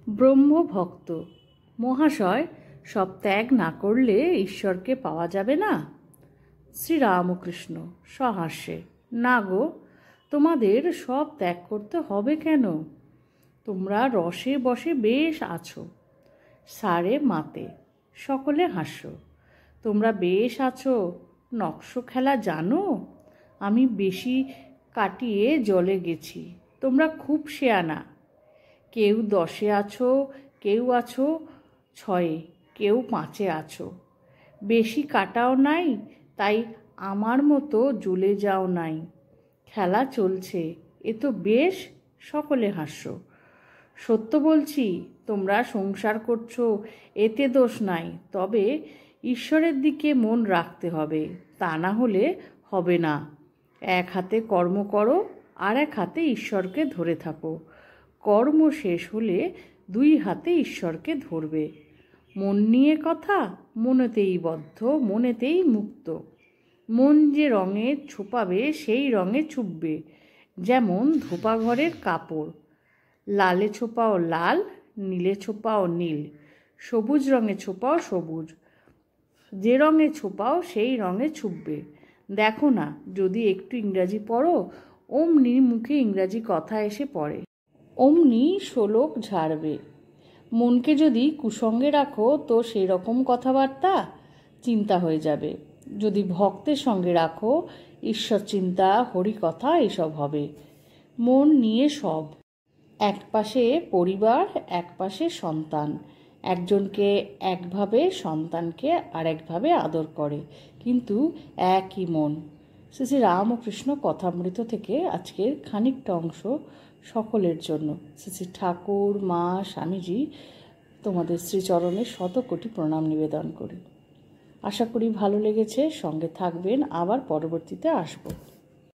ব্রহ্মভক্ত মহাশয়, সব ত্যাগ না করলে ঈশ্বরকে পাওয়া যাবে না? শ্রীরামকৃষ্ণ সহাস্যে, না গো, তোমাদের সব ত্যাগ করতে হবে কেন? তোমরা রসে বসে বেশ আছো। সারে মাতে, সকলে হাস্য। তোমরা বেশ আছো, নকশ খেলা জানো? আমি বেশি কাটিয়ে জলে গেছি, তোমরা খুব শেয়ানা। কেউ 10-এ আছো, কেউ আছো 6-এ, কেউ 5-এ আছো। বেশি কাটাও নাই, তাই আমার মতো জ্বলে যাও নাই। খেলা চলছে, এ তো বেশ, সকলে হাস্য। সত্য বলছি, তোমরা সংসার করছো, এতে দোষ নাই, তবে ঈশ্বরের দিকে মন রাখতে হবে, তা না হলে হবে না। এক হাতে কর্ম করো, আর এক হাতে ঈশ্বরকে ধরে থাকো। কর্ম শেষ হলে 2 হাতে ঈশ্বরকে ধরবে। মন নিয়ে কথা, মনেতেই বদ্ধ, মনেতেই মুক্ত। মন যে রঙে ছোপাবে সেই রঙে চুপবে, যেমন ধোপাঘরের কাপড়। লালে ছোপাও লাল, নীলে ছোপাও নীল, সবুজ রঙে ছোপাও সবুজ। যে রঙে ছোপাও সেই রঙে ছুপবে। দেখো না, যদি একটু ইংরাজি পড়ো, অমনি মুখে ইংরাজি কথা এসে পড়ে, অমনি শোলক ঝাড়বে। মনকে যদি কুসঙ্গে রাখো তো সেই রকম কথাবার্তা চিন্তা হয়ে যাবে। যদি ভক্তের সঙ্গে রাখো, ঈশ্বর চিন্তা, হরিকথা এসব হবে। মন নিয়ে সব। এক পাশে পরিবার, এক পাশে সন্তান। একজনকে একভাবে, সন্তানকে আরেকভাবে আদর করে, কিন্তু একই মন। শ্রী শ্রী রামকৃষ্ণ কথামৃত থেকে আজকের খানিকটা অংশ সকলের জন্য। শ্রী শ্রী ঠাকুর, মা, স্বামীজি, তোমাদের শ্রীচরণে 100 কোটি প্রণাম নিবেদন করি। আশা করি ভালো লেগেছে, সঙ্গে থাকবেন, আবার পরবর্তীতে আসবো।